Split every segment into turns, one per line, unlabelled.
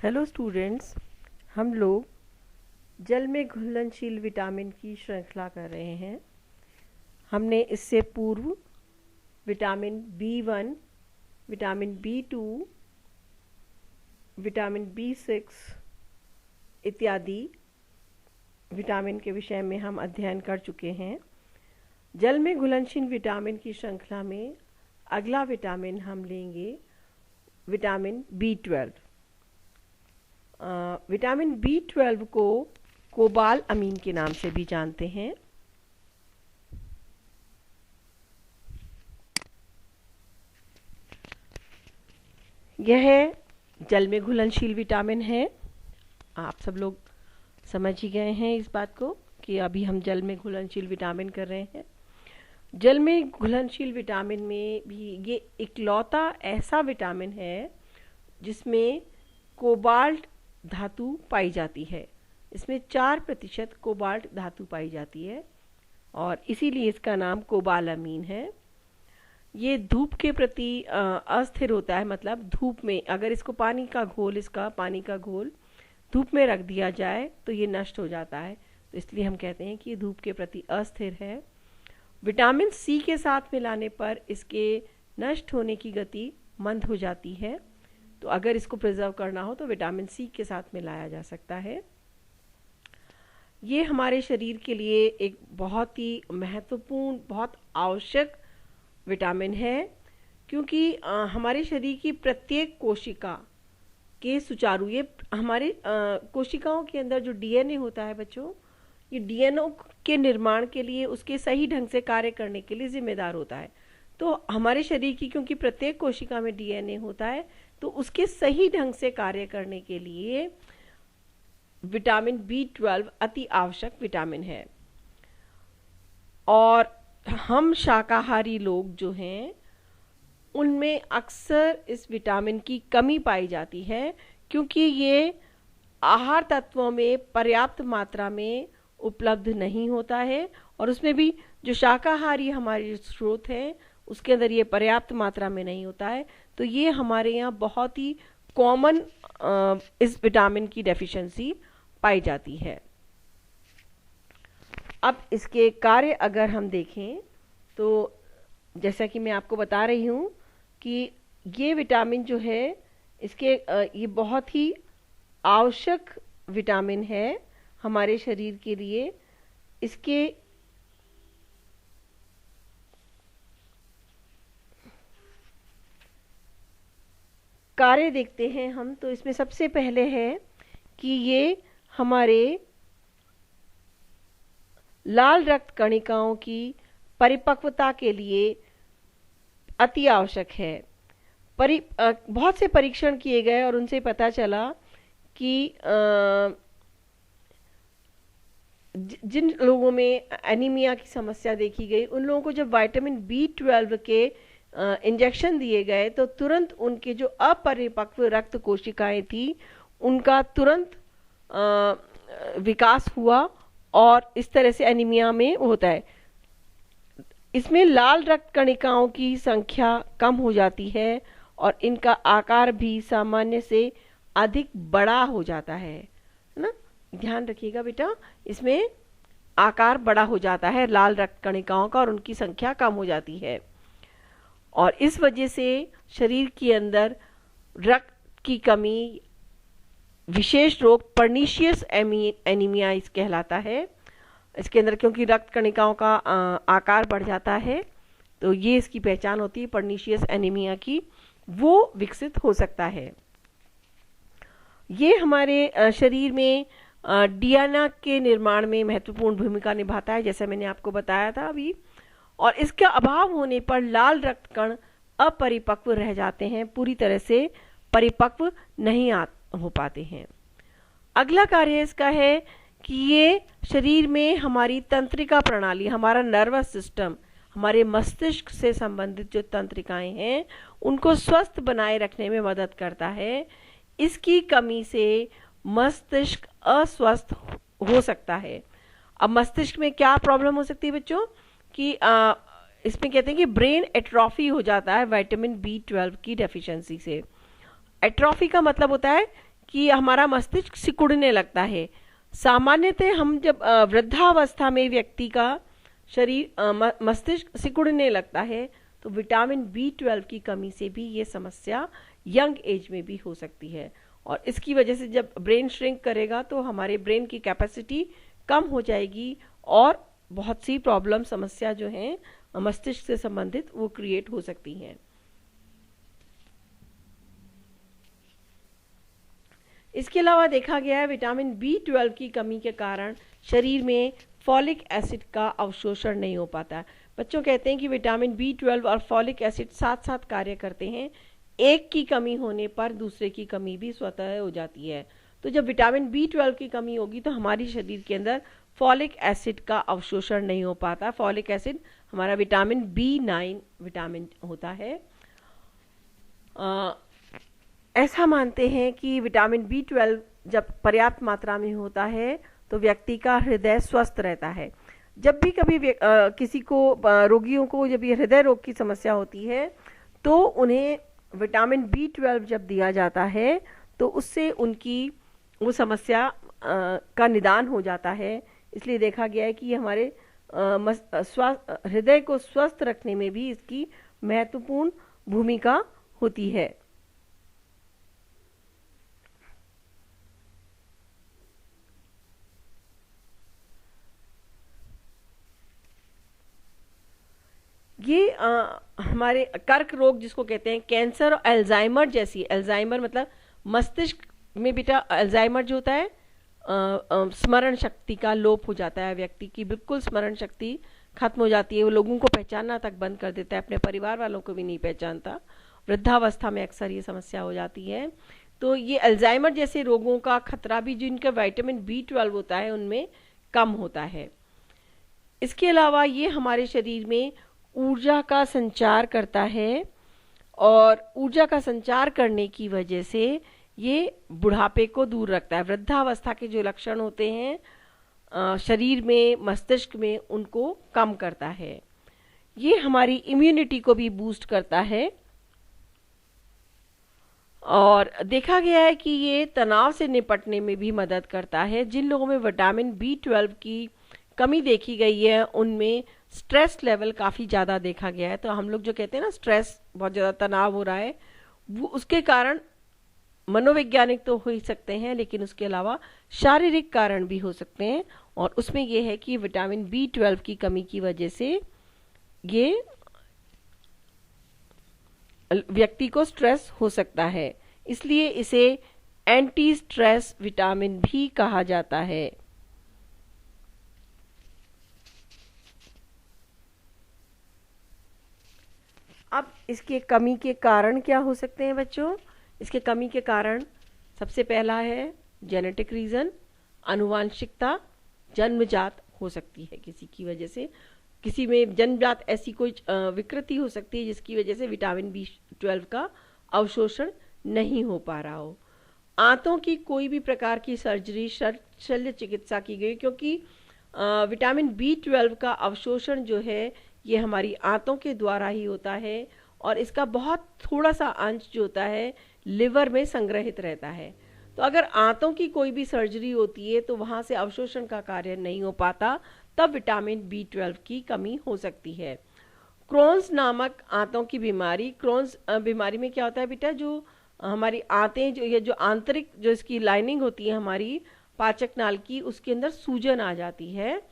Hello students, हम लोग जल में घुलनशील विटामिन की श्रृंखला कर रहे हैं। हमने इससे पूर्व vitamin B1, vitamin B2, vitamin B6 इत्यादि विटामिन के विषय में हम अध्ययन कर चुके हैं। जल में घुलनशील विटामिन की श्रृंखला में अगला विटामिन हम लेंगे विटामिन B12। विटामिन B12 को कोबाल अमीन के नाम से भी जानते हैं। यह जल में घुलनशील विटामिन है। आप सब लोग समझ ही गए हैं इस बात को कि अभी हम जल में घुलनशील विटामिन कर रहे हैं। जल में घुलनशील विटामिन में भी ये इकलौता ऐसा विटामिन है जिसमें कोबाल्ट धातु पाई जाती है। इसमें 4% कोबाल्ट धातु पाई जाती है और इसीलिए इसका नाम कोबालामीन है। ये धूप के प्रति अस्थिर होता है, मतलब धूप में अगर इसको पानी का घोल धूप में रख दिया जाए तो ये नष्ट हो जाता है, तो इसलिए हम कहते हैं कि ये धूप के प्रति अस्थिर है। विटामिन सी के साथ मिलाने पर इसके नष्ट होने की गति मंद हो जाती है, तो अगर इसको प्रिजर्व करना हो तो विटामिन सी के साथ मिलाया जा सकता है। ये हमारे शरीर के लिए एक बहुत ही महत्वपूर्ण, बहुत आवश्यक विटामिन है, क्योंकि हमारे शरीर की प्रत्येक कोशिका के सुचारू, ये हमारे कोशिकाओं के अंदर जो डीएनए होता है बच्चों, ये डीएनए के निर्माण के लिए, उसके सही ढंग से कार्य करने के लिए जिम्मेदार होता है। तो हमारे शरीर की क्योंकि प्रत्येक कोशिका में डीएनए होता है, तो उसके सही ढंग से कार्य करने के लिए विटामिन B12 अति आवश्यक विटामिन है। और हम शाकाहारी लोग जो हैं उनमें अक्सर इस विटामिन की कमी पाई जाती है, क्योंकि ये आहार तत्वों में पर्याप्त मात्रा में उपलब्ध नहीं होता है, और उसमें भी जो शाकाहारी हमारे स्रोत हैं उसके अंदर ये पर्याप्त मात्रा में नहीं होता है। तो ये हमारे यहाँ बहुत ही कॉमन इस विटामिन की डेफिशिएंसी पाई जाती है। अब इसके कार्य अगर हम देखें तो जैसा कि मैं आपको बता रही हूँ कि ये विटामिन जो है इसके ये बहुत ही आवश्यक विटामिन है हमारे शरीर के लिए। इसके कार्य देखते हैं हम, तो इसमें सबसे पहले है कि ये हमारे लाल रक्त कणिकाओं की परिपक्वता के लिए अति आवश्यक है। बहुत से परीक्षण किए गए और उनसे पता चला कि जिन लोगों में एनीमिया की समस्या देखी गई, उन लोगों को जब विटामिन B12 के इंजेक्शन दिए गए तो तुरंत उनके जो अपरिपक्व रक्त कोशिकाएं थी उनका तुरंत विकास हुआ, और इस तरह से एनीमिया में होता है। इसमें लाल रक्त कणिकाओं की संख्या कम हो जाती है और इनका आकार भी सामान्य से अधिक बड़ा हो जाता है ना। ध्यान रखिएगा बेटा, इसमें आकार बड़ा हो जाता है लाल रक्त कणिकाओं का, और उनकी संख्या कम हो जाती है, और इस वजह से शरीर के अंदर रक्त की कमी, विशेष रोग पर्नीशियस एनीमिया इस कहलाता है। इसके अंदर क्योंकि रक्त कणिकाओं का आकार बढ़ जाता है, तो ये इसकी पहचान होती है पर्नीशियस एनीमिया की, वो विकसित हो सकता है। ये हमारे शरीर में डीएनए के निर्माण में महत्वपूर्ण भूमिका निभाता है, जैसा मैंने आपको बताया था अभी, और इसके अभाव होने पर लाल रक्त कण अपरिपक्व रह जाते हैं, पूरी तरह से परिपक्व नहीं हो पाते हैं। अगला कार्य इसका है कि ये शरीर में हमारी तंत्रिका प्रणाली, हमारा नर्वस सिस्टम, हमारे मस्तिष्क से संबंधित जो तंत्रिकाएं हैं उनको स्वस्थ बनाए रखने में मदद करता है। इसकी कमी से मस्तिष्क अस्वस्थ हो सकता है। अब मस्तिष्क में क्या प्रॉब्लम हो सकती है बच्चों कि इसमें कहते हैं कि ब्रेन एट्रॉफी हो जाता है विटामिन B12 की डेफिशिएंसी से। एट्रॉफी का मतलब होता है कि हमारा मस्तिष्क सिकुड़ने लगता है। सामान्यतः हम जब वृद्धावस्था में व्यक्ति का शरीर मस्तिष्क सिकुड़ने लगता है तो विटामिन B12 की कमी से भी ये समस्या यंग एज में भी हो सकती है, और इसकी वजह से जब ब्रेन श्रिंक करेगा तो हमारे ब्रेन की कैपेसिटी कम हो जाएगी और बहुत सी प्रॉब्लम समस्या जो हैं मस्तिष्क से संबंधित वो क्रिएट हो सकती हैं। इसके अलावा देखा गया है विटामिन B12 की कमी के कारण शरीर में फॉलिक एसिड का अवशोषण नहीं हो पाता। बच्चों कहते हैं कि विटामिन B12 और फॉलिक एसिड साथ साथ कार्य करते हैं, एक की कमी होने पर दूसरे की कमी भी स्वतः हो जाती है। तो जब विटामिन B12 की कमी होगी तो हमारी शरीर के अंदर फॉलिक एसिड का अवशोषण नहीं हो पाता। फॉलिक एसिड हमारा विटामिन B9 विटामिन होता है। ऐसा मानते हैं कि विटामिन B12 जब पर्याप्त मात्रा में होता है तो व्यक्ति का हृदय स्वस्थ रहता है। जब भी कभी किसी को रोगियों को जब ये हृदय रोग की समस्या होती है तो उन्हें विटामिन B12 जब दिया जाता है तो उससे उनकी वो समस्या का निदान हो जाता है। इसलिए देखा गया है कि ये हमारे हृदय को स्वस्थ रखने में भी इसकी महत्वपूर्ण भूमिका होती है। ये हमारे कर्क रोग जिसको कहते हैं, कैंसर और अल्जाइमर जैसी, अल्जाइमर मतलब मस्तिष्क में बेटा अल्जाइमर जो होता है स्मरण शक्ति का लोप हो जाता है, व्यक्ति की बिल्कुल स्मरण शक्ति खत्म हो जाती है, वो लोगों को पहचानना तक बंद कर देता है, अपने परिवार वालों को भी नहीं पहचानता। वृद्धावस्था में अक्सर ये समस्या हो जाती है। तो ये अल्जाइमर जैसे रोगों का खतरा भी जिनका विटामिन B12 होता है उनमें कम होता है। इसके अलावा ये हमारे शरीर में ऊर्जा का संचार करता है और ऊर्जा का संचार करने की वजह से ये बुढ़ापे को दूर रखता है। वृद्धावस्था के जो लक्षण होते हैं शरीर में, मस्तिष्क में, उनको कम करता है। ये हमारी इम्यूनिटी को भी बूस्ट करता है और देखा गया है कि ये तनाव से निपटने में भी मदद करता है। जिन लोगों में विटामिन B12 की कमी देखी गई है उनमें स्ट्रेस लेवल काफ़ी ज़्यादा देखा गया है। तो हम लोग जो कहते हैं ना स्ट्रेस, बहुत ज़्यादा तनाव हो रहा है, वो उसके कारण मनोवैज्ञानिक तो हो ही सकते हैं लेकिन उसके अलावा शारीरिक कारण भी हो सकते हैं, और उसमें यह है कि विटामिन B12 की कमी की वजह से ये व्यक्ति को स्ट्रेस हो सकता है। इसलिए इसे एंटी स्ट्रेस विटामिन भी कहा जाता है। अब इसके कमी के कारण क्या हो सकते हैं बच्चों? इसके कमी के कारण सबसे पहला है जेनेटिक रीजन, अनुवांशिकता, जन्मजात हो सकती है किसी की वजह से, किसी में जन्मजात ऐसी कोई विकृति हो सकती है जिसकी वजह से विटामिन B12 का अवशोषण नहीं हो पा रहा हो। आंतों की कोई भी प्रकार की सर्जरी, शल्य चिकित्सा की गई, क्योंकि विटामिन B12 का अवशोषण जो है ये हमारी आंतों के द्वारा ही होता है और इसका बहुत थोड़ा सा अंश जो होता है लिवर में संग्रहित रहता है। तो अगर आंतों की कोई भी सर्जरी होती है तो वहाँ से अवशोषण का कार्य नहीं हो पाता, तब विटामिन B12 की कमी हो सकती है। क्रोन्स नामक आंतों की बीमारी, क्रोन्स बीमारी में क्या होता है बेटा, जो हमारी आंतें जो ये जो आंतरिक जो इसकी लाइनिंग होती है हमारी पाचक नाल की, उसके अंदर सूजन आ जाती है,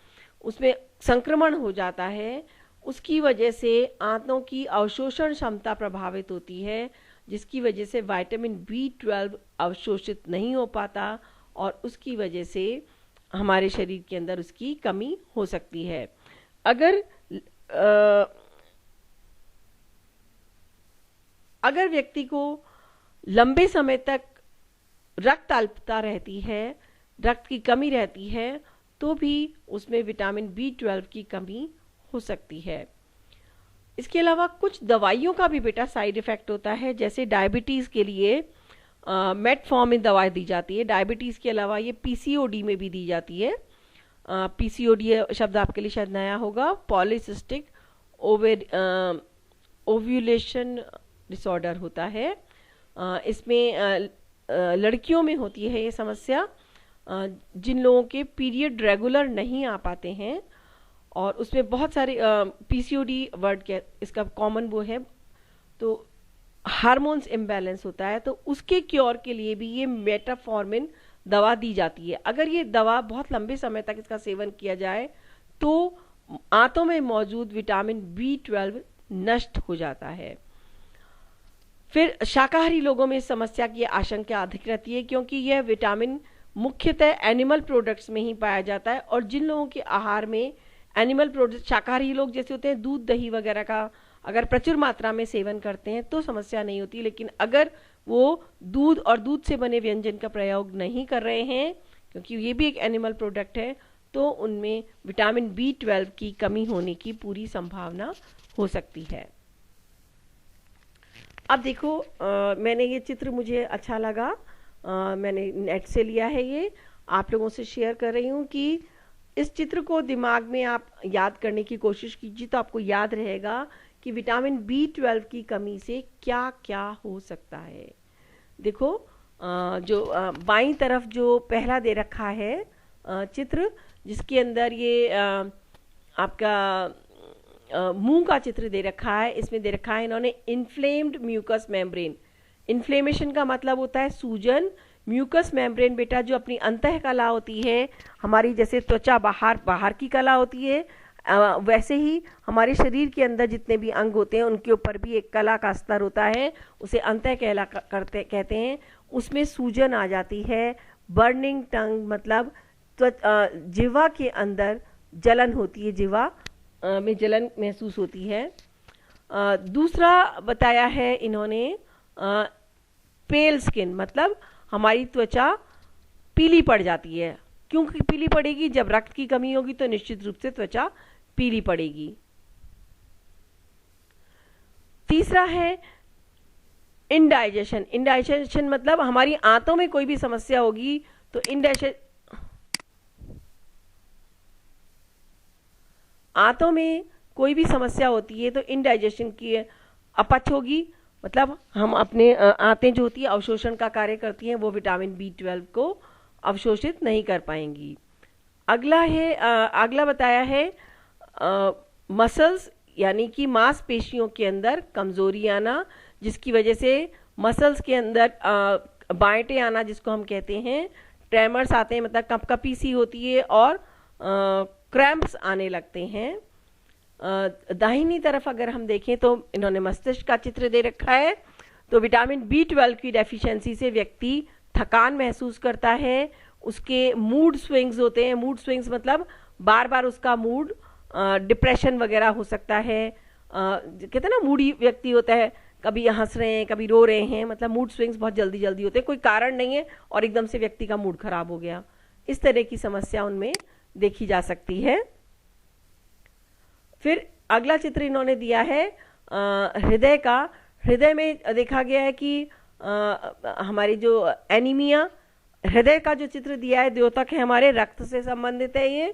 उसमें संक्रमण हो जाता है, उसकी वजह से आंतों की अवशोषण क्षमता प्रभावित होती है, जिसकी वजह से विटामिन B12 अवशोषित नहीं हो पाता और उसकी वजह से हमारे शरीर के अंदर उसकी कमी हो सकती है। अगर व्यक्ति को लंबे समय तक रक्त अल्पता रहती है, रक्त की कमी रहती है, तो भी उसमें विटामिन B12 की कमी हो सकती है। इसके अलावा कुछ दवाइयों का भी बेटा साइड इफेक्ट होता है, जैसे डायबिटीज़ के लिए मेटफॉर्मिन दवाई दी जाती है। डायबिटीज़ के अलावा ये PCOD में भी दी जाती है। PCOD शब्द आपके लिए शायद नया होगा, पॉलीसिस्टिक ओव्यूलेशन डिसऑर्डर होता है। इसमें लड़कियों में होती है ये समस्या, जिन लोगों के पीरियड रेगुलर नहीं आ पाते हैं, और उसमें बहुत सारे पीसीओडी वर्ड के इसका कॉमन वो है, तो हार्मोन्स इम्बैलेंस होता है, तो उसके क्योर के लिए भी ये मेटाफॉर्मिन दवा दी जाती है। अगर ये दवा बहुत लंबे समय तक इसका सेवन किया जाए तो आंतों में मौजूद विटामिन B12 नष्ट हो जाता है। फिर शाकाहारी लोगों में इस समस्या की आशंका अधिक रहती है, क्योंकि यह विटामिन मुख्यतः एनिमल प्रोडक्ट्स में ही पाया जाता है, और जिन लोगों के आहार में एनिमल प्रोडक्ट, शाकाहारी लोग जैसे होते हैं, दूध दही वगैरह का अगर प्रचुर मात्रा में सेवन करते हैं तो समस्या नहीं होती, लेकिन अगर वो दूध और दूध से बने व्यंजन का प्रयोग नहीं कर रहे हैं, क्योंकि ये भी एक एनिमल प्रोडक्ट है, तो उनमें विटामिन B12 की कमी होने की पूरी संभावना हो सकती है। अब देखो, मैंने ये चित्र मुझे अच्छा लगा, मैंने नेट से लिया है, ये आप लोगों से शेयर कर रही हूँ कि इस चित्र को दिमाग में आप याद करने की कोशिश कीजिए तो आपको याद रहेगा कि विटामिन B12 की कमी से क्या क्या हो सकता है। देखो, जो बाईं तरफ जो पहला दे रखा है चित्र, जिसके अंदर ये आपका मुंह का चित्र दे रखा है, इसमें दे रखा है इन्होंने इन्फ्लेम्ड म्यूकस मेम्ब्रेन। इन्फ्लेमेशन का मतलब होता है सूजन। म्यूकस मेम्ब्रेन बेटा जो अपनी अंतः कला होती है, हमारी जैसे त्वचा बाहर की कला होती है, वैसे ही हमारे शरीर के अंदर जितने भी अंग होते हैं उनके ऊपर भी एक कला का स्तर होता है, उसे अंतः कला कहते हैं। उसमें सूजन आ जाती है। बर्निंग टंग मतलब जिह्वा के अंदर जलन होती है, जिह्वा में जलन महसूस होती है। दूसरा बताया है इन्होंने पेल स्किन, मतलब हमारी त्वचा पीली पड़ जाती है। क्यों पीली पड़ेगी? जब रक्त की कमी होगी तो निश्चित रूप से त्वचा पीली पड़ेगी। तीसरा है इंडाइजेशन। इंडाइजेशन मतलब हमारी आंतों में कोई भी समस्या होगी तो आंतों में कोई भी समस्या होती है तो इंडाइजेशन की अपच होगी, मतलब हम अपने आंतें जो होती है अवशोषण का कार्य करती हैं, वो विटामिन B12 को अवशोषित नहीं कर पाएंगी। अगला बताया है मसल्स यानी कि मांसपेशियों के अंदर कमजोरी आना, जिसकी वजह से मसल्स के अंदर बांटे आना, जिसको हम कहते हैं ट्रेमर्स आते हैं, मतलब कपकपी सी होती है और क्रैम्प्स आने लगते हैं। दाहिनी तरफ अगर हम देखें तो इन्होंने मस्तिष्क का चित्र दे रखा है। तो विटामिन B12 की डेफिशिएंसी से व्यक्ति थकान महसूस करता है, उसके मूड स्विंग्स होते हैं। मूड स्विंग्स मतलब बार बार उसका मूड डिप्रेशन वगैरह हो सकता है। कहते हैं ना मूडी व्यक्ति होता है, कभी हंस रहे हैं कभी रो रहे हैं, मतलब मूड स्विंग्स बहुत जल्दी जल्दी होते हैं, कोई कारण नहीं है और एकदम से व्यक्ति का मूड खराब हो गया। इस तरह की समस्या उनमें देखी जा सकती है। फिर अगला चित्र इन्होंने दिया है हृदय का। हृदय में देखा गया है कि हमारी जो एनीमिया, हृदय का जो चित्र दिया है द्योतक है, हमारे रक्त से संबंधित है ये।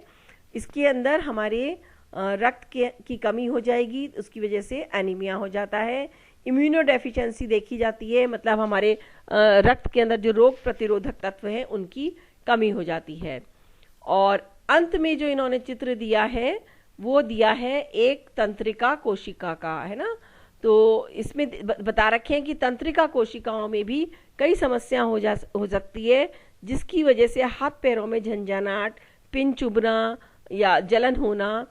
इसके अंदर हमारे रक्त की कमी हो जाएगी, उसकी वजह से एनीमिया हो जाता है। इम्यूनो डेफिशिएंसी देखी जाती है, मतलब हमारे रक्त के अंदर जो रोग प्रतिरोधक तत्व हैं उनकी कमी हो जाती है। और अंत में जो इन्होंने चित्र दिया है वो दिया है एक तंत्रिका कोशिका का, है ना। तो इसमें बता रखे हैं कि तंत्रिका कोशिकाओं में भी कई समस्या हो सकती है, जिसकी वजह से हाथ पैरों में झंझनाहट, पिन चुभना या जलन होना,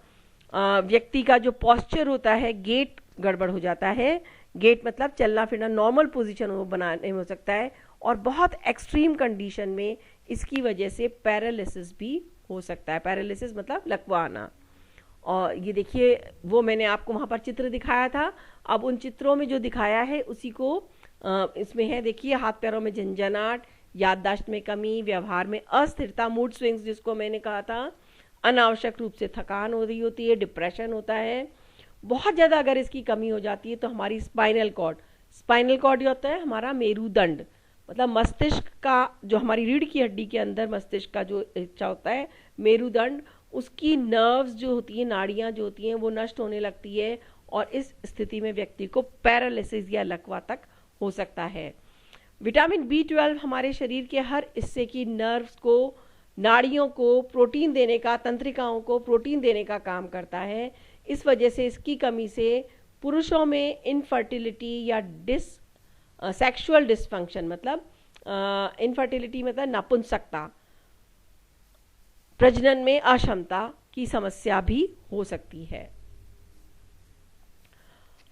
व्यक्ति का जो पोस्चर होता है, गेट गड़बड़ हो जाता है। गेट मतलब चलना फिरना, नॉर्मल पोजीशन वो बनाने में हो सकता है, और बहुत एक्सट्रीम कंडीशन में इसकी वजह से पैरालिसिस भी हो सकता है। पैरालिसिस मतलब लकवा आना। और ये देखिए, वो मैंने आपको वहाँ पर चित्र दिखाया था। अब उन चित्रों में जो दिखाया है उसी को इसमें है। देखिए, हाथ पैरों में झंझनाहट, याददाश्त में कमी, व्यवहार में अस्थिरता, मूड स्विंग्स जिसको मैंने कहा था, अनावश्यक रूप से थकान हो रही होती है, डिप्रेशन होता है। बहुत ज़्यादा अगर इसकी कमी हो जाती है तो हमारी स्पाइनल कॉर्ड जो होता है हमारा मेरुदंड, मतलब मस्तिष्क का जो हमारी रीढ़ की हड्डी के अंदर मस्तिष्क का जो हिस्सा होता है मेरुदंड, उसकी नर्व्स जो होती है, नाड़ियाँ जो होती हैं, वो नष्ट होने लगती है, और इस स्थिति में व्यक्ति को पैरालिसिस या लकवा तक हो सकता है। विटामिन B12 हमारे शरीर के हर हिस्से की नर्व्स को, नाड़ियों को प्रोटीन देने का, तंत्रिकाओं को प्रोटीन देने का काम करता है। इस वजह से इसकी कमी से पुरुषों में इनफर्टिलिटी या सेक्सुअल डिसफंक्शन, मतलब इनफर्टिलिटी मतलब नपुंसकता, प्रजनन में अक्षमता की समस्या भी हो सकती है।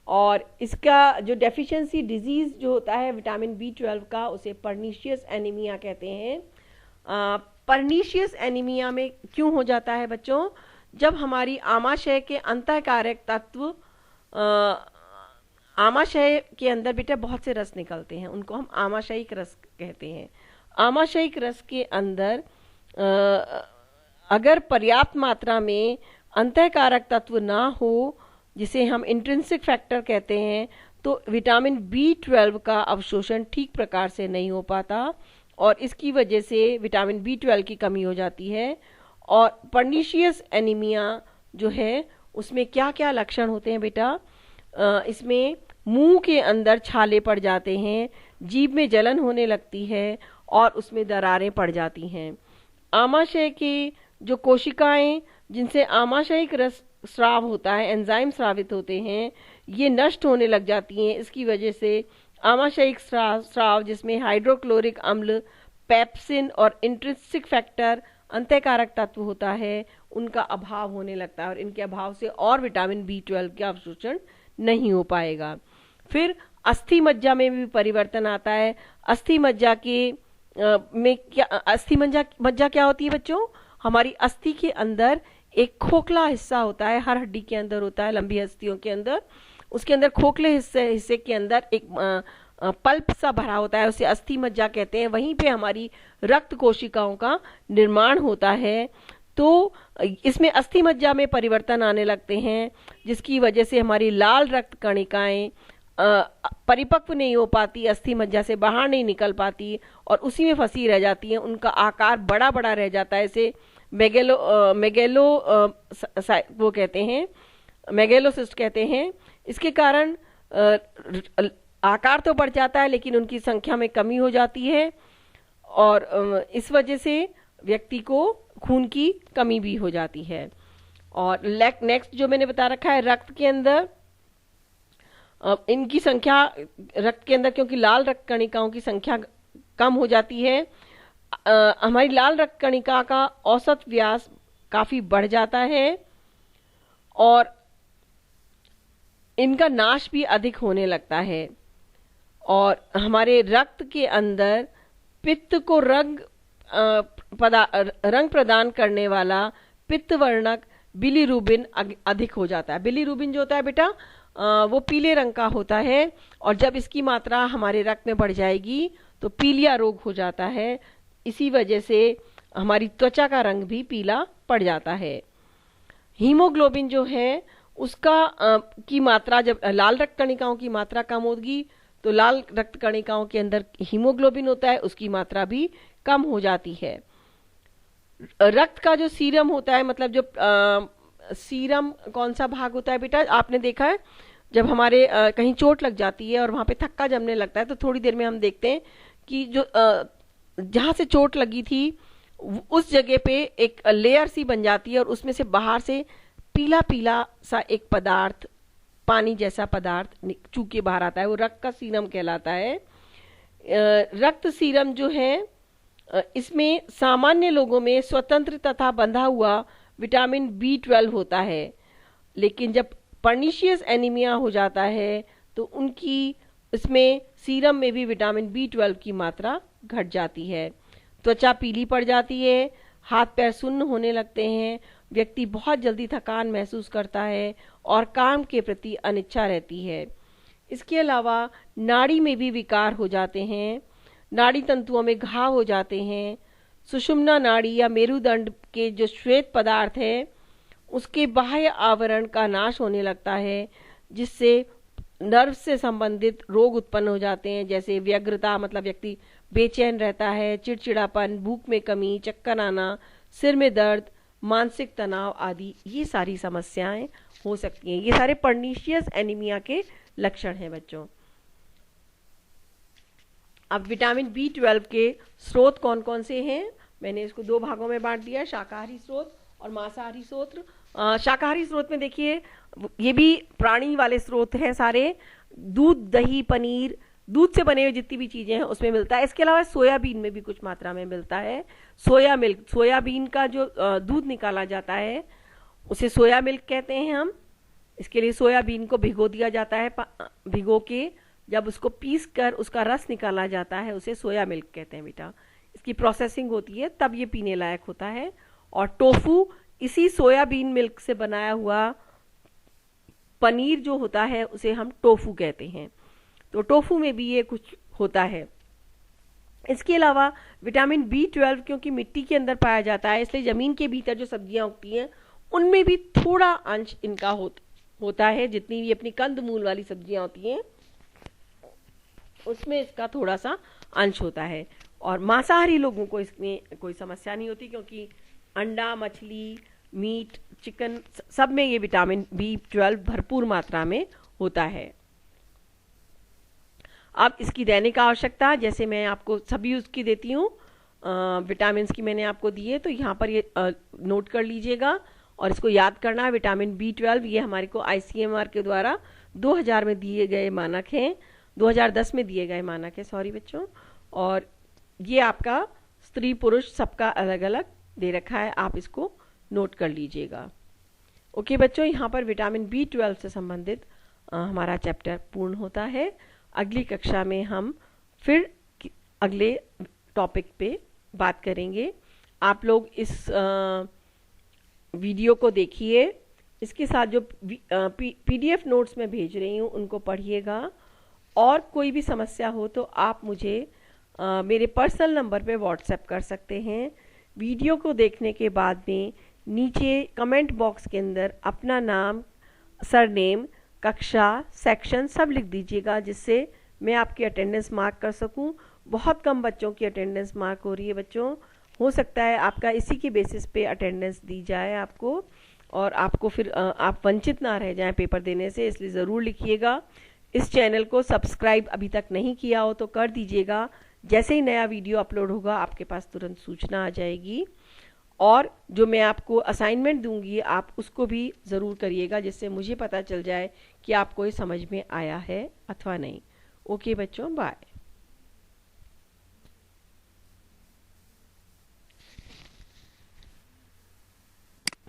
और इसका जो डेफिशिएंसी डिजीज जो होता है विटामिन B12 का, उसे पर्नीशियस एनीमिया कहते हैं। पर्नीशियस एनीमिया में क्यों हो जाता है बच्चों? जब हमारी आमाशय के अंतःकारक तत्व, आमाशय के अंदर बेटा बहुत से रस निकलते हैं, उनको हम आमाशयिक रस कहते हैं। आमाशयिक रस के अंदर अगर पर्याप्त मात्रा में अंतःकारक तत्व ना हो, जिसे हम इंट्रिंसिक फैक्टर कहते हैं, तो विटामिन B12 का अवशोषण ठीक प्रकार से नहीं हो पाता और इसकी वजह से विटामिन B12 की कमी हो जाती है। और पर्नीशियस एनीमिया जो है उसमें क्या क्या लक्षण होते हैं बेटा? इसमें मुंह के अंदर छाले पड़ जाते हैं, जीभ में जलन होने लगती है और उसमें दरारें पड़ जाती हैं। आमाशय की जो कोशिकाएं जिनसे आमाशयिक रस स्राव होता है, एंजाइम स्रावित होते हैं, ये नष्ट होने लग जाती हैं। इसकी वजह से आमाशयिक स्राव जिसमें हाइड्रोक्लोरिक अम्ल, पेप्सिन और इंट्रिंसिक फैक्टर अंतःकारक तत्व होता है, उनका अभाव होने लगता है और इनके अभाव से और विटामिन B12 का अवशोषण नहीं हो पाएगा। फिर अस्थि मज्जा में भी परिवर्तन आता है। अस्थि मज्जा के में क्या, अस्थि मज्जा क्या होती है बच्चों? हमारी अस्थि के अंदर एक खोखला हिस्सा होता है, हर हड्डी के अंदर होता है, लंबी अस्थियों के अंदर। उसके अंदर खोखले हिस्से के अंदर एक पल्प सा भरा होता है, उसे अस्थि मज्जा कहते हैं। वहीं पे हमारी रक्त कोशिकाओं का निर्माण होता है। तो इसमें अस्थि मज्जा में परिवर्तन आने लगते हैं, जिसकी वजह से हमारी लाल रक्त कणिकाएं परिपक्व नहीं हो पाती, अस्थि मज्जा से बाहर नहीं निकल पाती और उसी में फंसी रह जाती हैं। उनका आकार बड़ा बड़ा रह जाता है। इसे मेगेलो वो कहते हैं, मेगेलोसिस्ट कहते हैं। इसके कारण आकार तो बढ़ जाता है लेकिन उनकी संख्या में कमी हो जाती है और इस वजह से व्यक्ति को खून की कमी भी हो जाती है। और नेक्स्ट जो मैंने बता रखा है, रक्त के अंदर इनकी संख्या, रक्त के अंदर क्योंकि लाल रक्त कणिकाओं की संख्या कम हो जाती है, हमारी लाल रक्त कणिका का औसत व्यास काफी बढ़ जाता है और इनका नाश भी अधिक होने लगता है। और हमारे रक्त के अंदर पित्त को रंग प्रदान करने वाला पित्त वर्णक बिलीरुबिन अधिक हो जाता है। बिलीरुबिन जो होता है बेटा, वो पीले रंग का होता है और जब इसकी मात्रा हमारे रक्त में बढ़ जाएगी तो पीलिया रोग हो जाता है। इसी वजह से हमारी त्वचा का रंग भी पीला पड़ जाता है। हीमोग्लोबिन जो है उसका की मात्रा, जब लाल रक्त कणिकाओं की मात्रा कम होगी तो लाल रक्त कणिकाओं के अंदर हीमोग्लोबिन होता है, उसकी मात्रा भी कम हो जाती है। रक्त का जो सीरम होता है, मतलब जो सीरम कौन सा भाग होता है बेटा? आपने देखा है जब हमारे कहीं चोट लग जाती है और वहां पे थक्का जमने लगता है तो थोड़ी देर में हम देखते हैं कि जो जहां से चोट लगी थी उस जगह पे एक लेयर सी बन जाती है और उसमें से बाहर से पीला पीला सा एक पदार्थ, पानी जैसा पदार्थ चूक के बाहर आता है, वो रक्त का सीरम कहलाता है। रक्त सीरम जो है इसमें सामान्य लोगों में स्वतंत्र तथा बंधा हुआ विटामिन B12 होता है, लेकिन जब पर्नीशियस एनीमिया हो जाता है तो उनकी इसमें सीरम में भी विटामिन B12 की मात्रा घट जाती है। त्वचा पीली पड़ जाती है, हाथ पैर सुन्न होने लगते हैं, व्यक्ति बहुत जल्दी थकान महसूस करता है और काम के प्रति अनिच्छा रहती है। इसके अलावा नाड़ी में भी विकार हो जाते हैं, नाड़ी तंतुओं में घाव हो जाते हैं। सुषुम्ना नाड़ी या मेरुदंड के जो श्वेत पदार्थ है उसके बाह्य आवरण का नाश होने लगता है, जिससे नर्व से संबंधित रोग उत्पन्न हो जाते हैं, जैसे व्यग्रता, मतलब व्यक्ति बेचैन रहता है, चिड़चिड़ापन, भूख में कमी, चक्कर आना, सिर में दर्द, मानसिक तनाव आदि ये सारी समस्याएं हो सकती हैं। ये सारे पर्नीशियस एनीमिया के लक्षण हैं बच्चों। अब विटामिन B12 के स्रोत कौन कौन से हैं, मैंने इसको दो भागों में बांट दिया, शाकाहारी स्रोत और मांसाहारी स्रोत। शाकाहारी स्रोत में देखिए ये भी प्राणी वाले स्रोत हैं सारे, दूध, दही, पनीर, दूध से बने हुए जितनी भी चीजें हैं उसमें मिलता है। इसके अलावा सोयाबीन में भी कुछ मात्रा में मिलता है। सोया मिल्क, सोयाबीन का जो दूध निकाला जाता है उसे सोया मिल्क कहते हैं हम। इसके लिए सोयाबीन को भिगो दिया जाता है, भिगो के जब उसको पीस कर उसका रस निकाला जाता है उसे सोया मिल्क कहते हैं बेटा। इसकी प्रोसेसिंग होती है तब ये पीने लायक होता है। और टोफू, इसी सोयाबीन मिल्क से बनाया हुआ पनीर जो होता है उसे हम टोफू कहते हैं। तो टोफू में भी ये कुछ होता है। इसके अलावा विटामिन B12 क्योंकि मिट्टी के अंदर पाया जाता है, इसलिए जमीन के भीतर जो सब्जियां उगती हैं उनमें भी थोड़ा अंश इनका होता है। जितनी भी अपनी कंद मूल वाली सब्जियां होती हैं उसमें इसका थोड़ा सा अंश होता है। और मांसाहारी लोगों को इसमें कोई समस्या नहीं होती क्योंकि अंडा, मछली, मीट, चिकन, सब में ये विटामिन B12 भरपूर मात्रा में होता है। अब इसकी दैनिक आवश्यकता, जैसे मैं आपको सभी उसकी देती हूँ, विटामिन की मैंने आपको दी है, तो यहाँ पर ये नोट कर लीजिएगा और इसको याद करना है। विटामिन B12 ये हमारे को ICMR के द्वारा 2000 में दिए गए मानक हैं, 2010 में दिए गए मानक है, सॉरी बच्चों। और ये आपका स्त्री पुरुष सबका अलग अलग दे रखा है, आप इसको नोट कर लीजिएगा। ओके बच्चों, यहाँ पर विटामिन B12 से संबंधित हमारा चैप्टर पूर्ण होता है। अगली कक्षा में हम फिर अगले टॉपिक पे बात करेंगे। आप लोग इस वीडियो को देखिए, इसके साथ जो PDF नोट्स में भेज रही हूँ उनको पढ़िएगा। और कोई भी समस्या हो तो आप मुझे मेरे पर्सनल नंबर पे व्हाट्सएप कर सकते हैं। वीडियो को देखने के बाद में नीचे कमेंट बॉक्स के अंदर अपना नाम, सरनेम, कक्षा, सेक्शन सब लिख दीजिएगा जिससे मैं आपकी अटेंडेंस मार्क कर सकूं। बहुत कम बच्चों की अटेंडेंस मार्क हो रही है बच्चों, हो सकता है आपका इसी के बेसिस पे अटेंडेंस दी जाए आपको, और आपको फिर आप वंचित ना रह जाएं पेपर देने से, इसलिए ज़रूर लिखिएगा। इस चैनल को सब्सक्राइब अभी तक नहीं किया हो तो कर दीजिएगा, जैसे ही नया वीडियो अपलोड होगा आपके पास तुरंत सूचना आ जाएगी। और जो मैं आपको असाइनमेंट दूंगी आप उसको भी ज़रूर करिएगा जिससे मुझे पता चल जाए कि आपको ये समझ में आया है अथवा नहीं। ओके बच्चों, बाय।